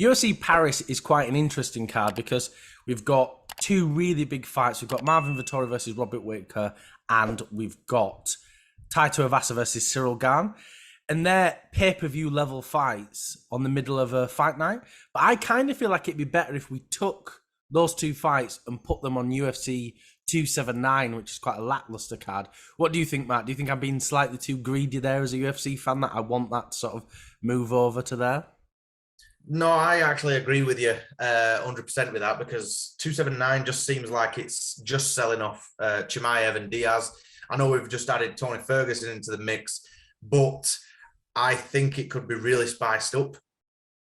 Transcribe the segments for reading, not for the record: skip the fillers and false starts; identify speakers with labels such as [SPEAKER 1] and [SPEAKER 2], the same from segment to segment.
[SPEAKER 1] UFC Paris is quite an interesting card because we've got two really big fights. We've got Marvin Vettori versus Robert Whittaker, and we've got Tai Tuivasa versus Cyril Gane. And they're pay-per-view level fights on the middle of a fight night. But I kind of feel like it'd be better if we took those two fights and put them on UFC 279, which is quite a lackluster card. What do you think, Matt? Do you think I'm being slightly too greedy there as a UFC fan that I want that to sort of move over to there?
[SPEAKER 2] No, I actually agree with you 100% with that, because 279 just seems like it's just selling off Chimaev and Diaz. I know we've just added Tony Ferguson into the mix, but I think it could be really spiced up,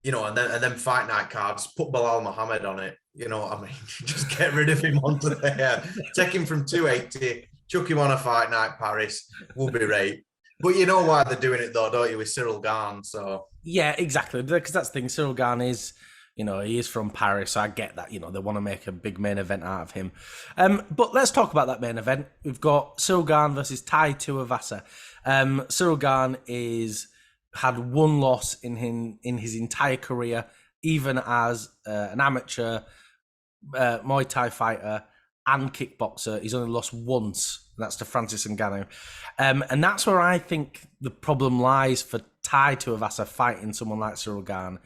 [SPEAKER 2] and then fight night cards, put Bilal Muhammad on it, I mean, just get rid of him onto there, take him from 280, chuck him on a fight night Paris, will be great. But you know why they're doing it though, don't you, with Cyril Gane, so...
[SPEAKER 1] Yeah, exactly, because that's the thing, Cyril Gane is, he is from Paris, so I get that, they want to make a big main event out of him. But let's talk about that main event. We've got Cyril Gane versus Tai Tuivasa. Cyril Gane had one loss in his entire career, even as an amateur Muay Thai fighter and kickboxer. He's only lost once, and that's to Francis Ngannou. And that's where I think the problem lies for Tai Tuivasa fighting someone like Cyril Gane,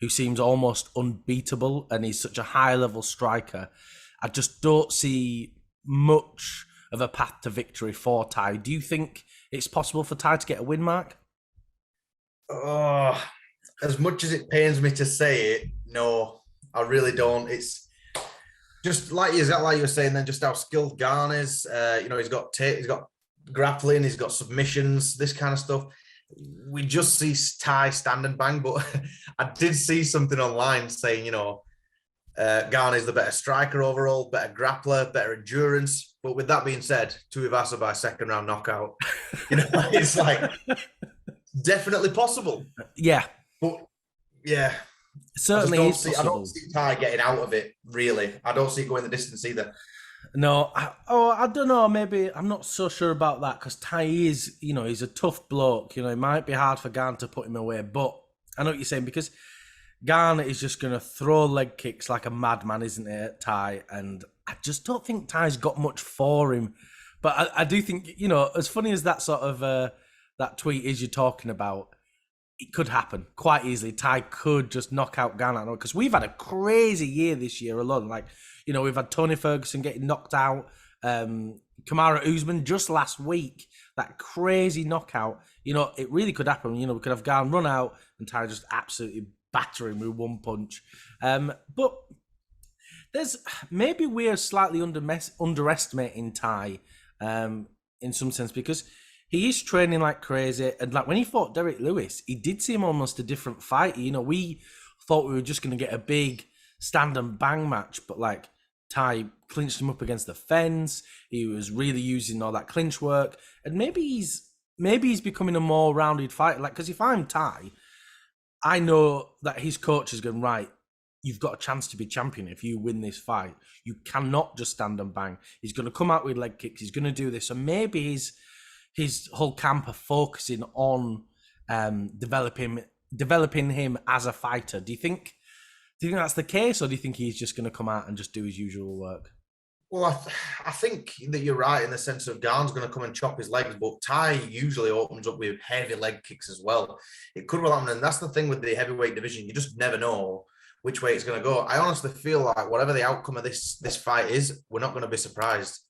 [SPEAKER 1] who seems almost unbeatable, and he's such a high-level striker. I just don't see much of a path to victory for Tai. Do you think it's possible for Tai to get a win, Mark?
[SPEAKER 2] Oh, as much as it pains me to say it, no, I really don't. It's just like you were saying then, just how skilled Gane is. He's got grappling, he's got submissions, this kind of stuff. We just see Tai stand and bang, but I did see something online saying, Gane is the better striker overall, better grappler, better endurance. But with that being said, Tuivasa by second round knockout, it's like definitely possible.
[SPEAKER 1] Yeah.
[SPEAKER 2] But yeah,
[SPEAKER 1] certainly
[SPEAKER 2] I don't see Tai getting out of it, really. I don't see it going the distance either.
[SPEAKER 1] No, I don't know. Maybe I'm not so sure about that, because Tai is, he's a tough bloke. It might be hard for Gane to put him away, but I know what you're saying, because Gane is just going to throw leg kicks like a madman, isn't it, Tai? And I just don't think Tai's got much for him. But I do think, as funny as that sort of that tweet is you're talking about, it could happen quite easily. Tai could just knock out Gane, because we've had a crazy year this year alone. Like, we've had Tony Ferguson getting knocked out, Kamaru Usman just last week, that crazy knockout. It really could happen. We could have Gane run out and Tai just absolutely batter him with one punch. But maybe we're slightly underestimating Tai in some sense, because he is training like crazy. And like when he fought Derek Lewis, he did seem almost a different fight. We thought we were just going to get a big stand and bang match, but like Tai clinched him up against the fence. He was really using all that clinch work, and maybe he's becoming a more rounded fighter. Like, because if I'm Tai, I know that his coach is going, right, you've got a chance to be champion if you win this fight. You cannot just stand and bang. He's going to come out with leg kicks. He's going to do this. So maybe his whole camp are focusing on developing him as a fighter. Do you think that's the case, or do you think he's just going to come out and just do his usual work?
[SPEAKER 2] Well, I think that you're right in the sense of Gane's going to come and chop his legs, but Tai usually opens up with heavy leg kicks as well. It could well happen, and that's the thing with the heavyweight division. You just never know which way it's going to go. I honestly feel like whatever the outcome of this fight is, we're not going to be surprised.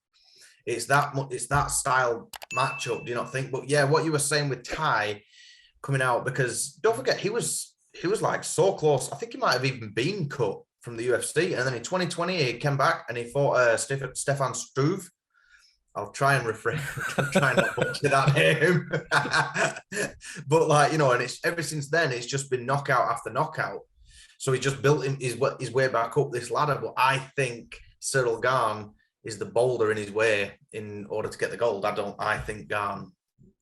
[SPEAKER 2] It's that style matchup, do you not think? But yeah, what you were saying with Tai coming out, because don't forget, he was like so close. I think he might have even been cut from the UFC. And then in 2020, he came back and he fought Stefan Struve. I'll try and refrain. I'm trying not to butcher that name. But and it's ever since then, it's just been knockout after knockout. So he just built his way back up this ladder. But I think Cyril Gane is the boulder in his way in order to get the gold. I think Gane.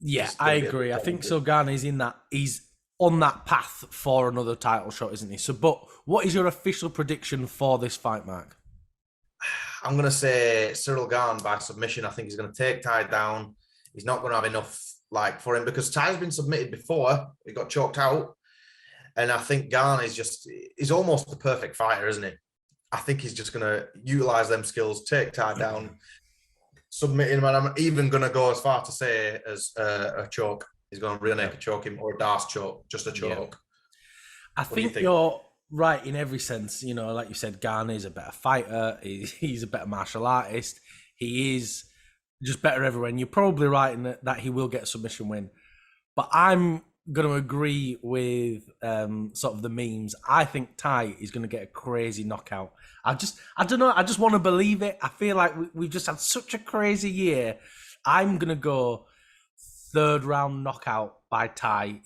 [SPEAKER 1] Yeah, I agree. I think so. Gane is he's on that path for another title shot, isn't he? So, but what is your official prediction for this fight, Mark?
[SPEAKER 2] I'm going to say Cyril Gane by submission. I think he's going to take Tai down. He's not going to have enough for him, because Tai's been submitted before. He got choked out. And I think Garn he's almost the perfect fighter, isn't he? I think he's just going to utilize them skills, take Tai down, submit him. And I'm even going to go as far to say as a choke. He's going to rear naked choke him, or a Darce choke, just a choke.
[SPEAKER 1] I think you're right in every sense. You know, like you said, Garn is a better fighter. He's a better martial artist. He is just better everywhere. And you're probably right in that he will get a submission win. But I'm going to agree with sort of the memes. I think Tai is going to get a crazy knockout. I don't know. I just want to believe it. I feel like we've just had such a crazy year. I'm going to go 3rd round knockout by Tai.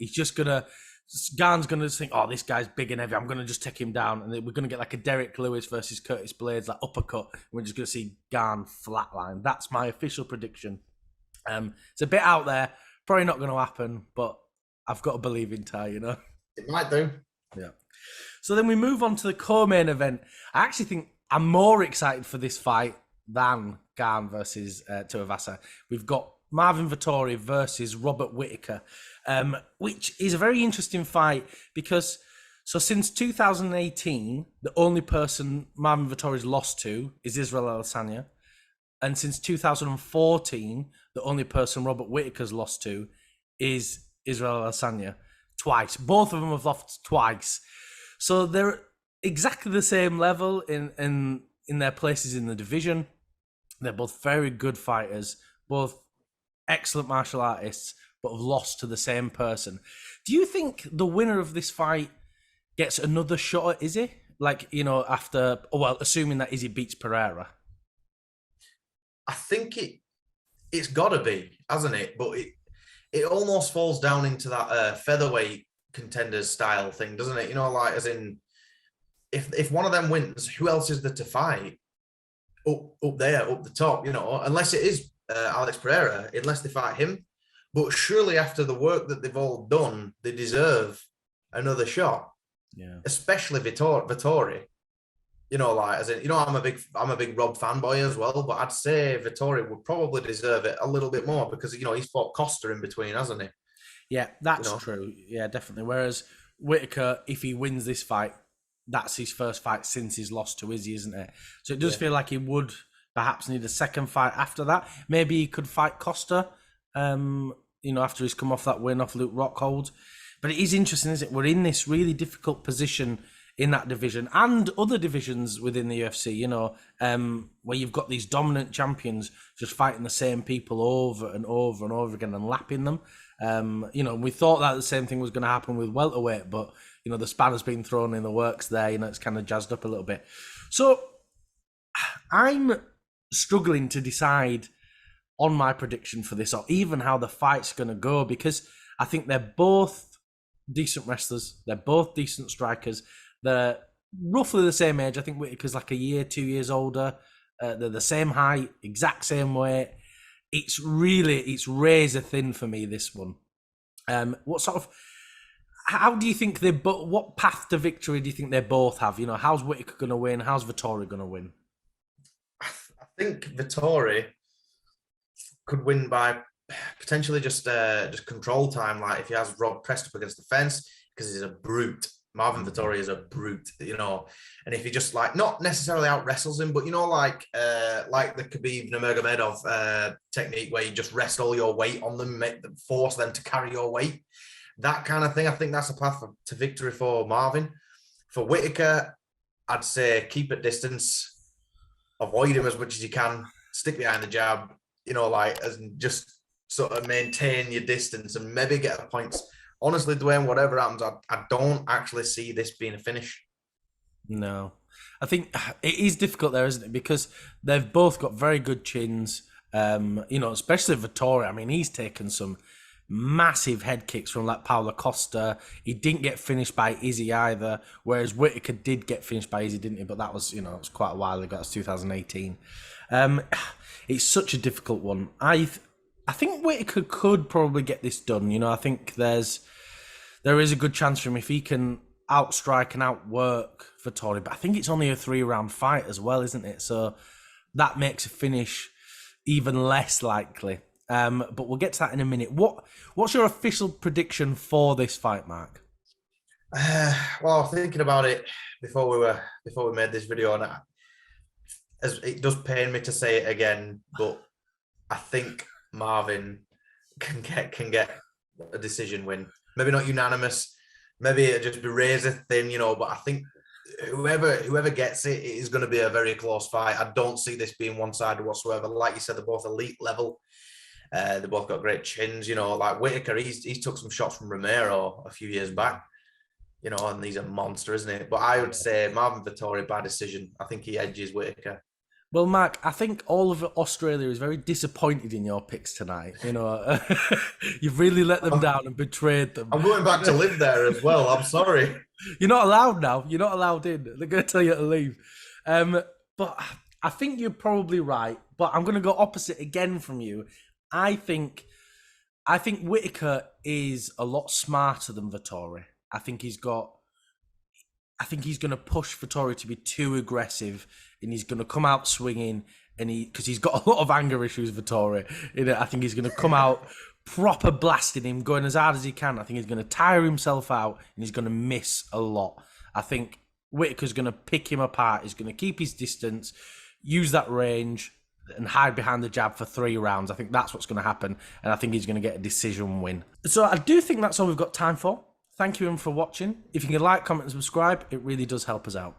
[SPEAKER 1] Garn's going to just think, oh, this guy's big and heavy. I'm going to just take him down. And we're going to get like a Derek Lewis versus Curtis Blades, like uppercut. We're just going to see Garn flatline. That's my official prediction. It's a bit out there. Probably not going to happen, but I've got to believe in Tai, you know?
[SPEAKER 2] It might do.
[SPEAKER 1] Yeah. So then we move on to the co-main event. I actually think I'm more excited for this fight than Garn versus Tuivasa. We've got Marvin Vettori versus Robert Whittaker, which is a very interesting fight because since 2018, the only person Marvin Vettori's lost to is Israel Adesanya. And since 2014, the only person Robert Whittaker's lost to is Israel Adesanya twice. Both of them have lost twice. So they're exactly the same level in their places in the division. They're both very good fighters, both excellent martial artists, but have lost to the same person. Do you think the winner of this fight gets another shot at Izzy? Like, you know, assuming that Izzy beats Pereira.
[SPEAKER 2] I think it's got to be, hasn't it? But it almost falls down into that featherweight contenders style thing, doesn't it? You know, like as in, if one of them wins, who else is there to fight up there, up the top? You know, unless it is Alex Pereira, unless they fight him. But surely after the work that they've all done, they deserve another shot.
[SPEAKER 1] Yeah,
[SPEAKER 2] especially Vettori. You know, like as in, you know, I'm a big Rob fanboy as well, but I'd say Vettori would probably deserve it a little bit more because, you know, he's fought Costa in between, hasn't he?
[SPEAKER 1] Yeah, that's true. Yeah, definitely. Whereas Whittaker, if he wins this fight, that's his first fight since he's lost to Izzy, isn't it? So it does feel like he would perhaps need a second fight after that. Maybe he could fight Costa, you know, after he's come off that win off Luke Rockhold. But it is interesting, isn't it? We're in this really difficult position in that division and other divisions within the UFC, you know, where you've got these dominant champions just fighting the same people over and over and over again and lapping them. You know, we thought that the same thing was going to happen with welterweight, but, you know, the spanner's been thrown in the works there. You know, it's kind of jazzed up a little bit. So I'm struggling to decide on my prediction for this or even how the fight's going to go because I think they're both decent wrestlers. They're both decent strikers. They're roughly the same age. I think Whittaker's like a year, 2 years older. They're the same height, exact same weight. It's razor thin for me, this one. How do you think what path to victory do you think they both have? You know, how's Whittaker going to win? How's Vettori going to win?
[SPEAKER 2] I think Vettori could win by potentially just control time, like if he has Rob pressed up against the fence, because he's a brute. Marvin Vettori is a brute, you know, and if he just like not necessarily out wrestles him, but you know, like the Khabib Nurmagomedov technique where you just rest all your weight on them, force them to carry your weight, that kind of thing. I think that's a path to victory for Marvin. For Whittaker, I'd say keep at distance, avoid him as much as you can, stick behind the jab, you know, like as just sort of maintain your distance and maybe get a points. Honestly, Dwayne, whatever happens, I don't actually see this being a finish.
[SPEAKER 1] No. I think it is difficult there, isn't it? Because they've both got very good chins, you know, especially Vettori. I mean, he's taken some massive head kicks from like Paulo Costa. He didn't get finished by Izzy either, whereas Whittaker did get finished by Izzy, didn't he? But that was, you know, it was quite a while ago. That was 2018. It's such a difficult one. I think Whittaker could probably get this done. You know, I think there is a good chance for him if he can outstrike and outwork Vettori. But I think it's only a 3-round fight as well, isn't it? So that makes a finish even less likely. But we'll get to that in a minute. What's your official prediction for this fight, Mark?
[SPEAKER 2] Well, thinking about it before we made this video, and as it does pain me to say it again, but I think Marvin can get a decision win. Maybe not unanimous. Maybe it'll just be razor thin, But I think whoever gets it, it is going to be a very close fight. I don't see this being one-sided whatsoever. Like you said, they're both elite level. They both got great chins. Like Whitaker, he's took some shots from Romero a few years back. And he's a monster, isn't he? But I would say Marvin Vettori by decision. I think he edges Whitaker.
[SPEAKER 1] Well, Mark, I think all of Australia is very disappointed in your picks tonight. You've really let them down and betrayed them.
[SPEAKER 2] I'm going back to live there as well. I'm sorry.
[SPEAKER 1] You're not allowed now. You're not allowed in. They're going to tell you to leave. But I think you're probably right. But I'm going to go opposite again from you. I think Whitaker is a lot smarter than Vettori. I think he's going to push Vettori to be too aggressive, and he's going to come out swinging, because he's got a lot of anger issues, Vettori. I think he's going to come out proper blasting him, going as hard as he can. I think he's going to tire himself out, and he's going to miss a lot. I think Whitaker's going to pick him apart. He's going to keep his distance, use that range, and hide behind the jab for 3 rounds. I think that's what's going to happen, and I think he's going to get a decision win. So I do think that's all we've got time for. Thank you for watching. If you can like, comment, and subscribe, it really does help us out.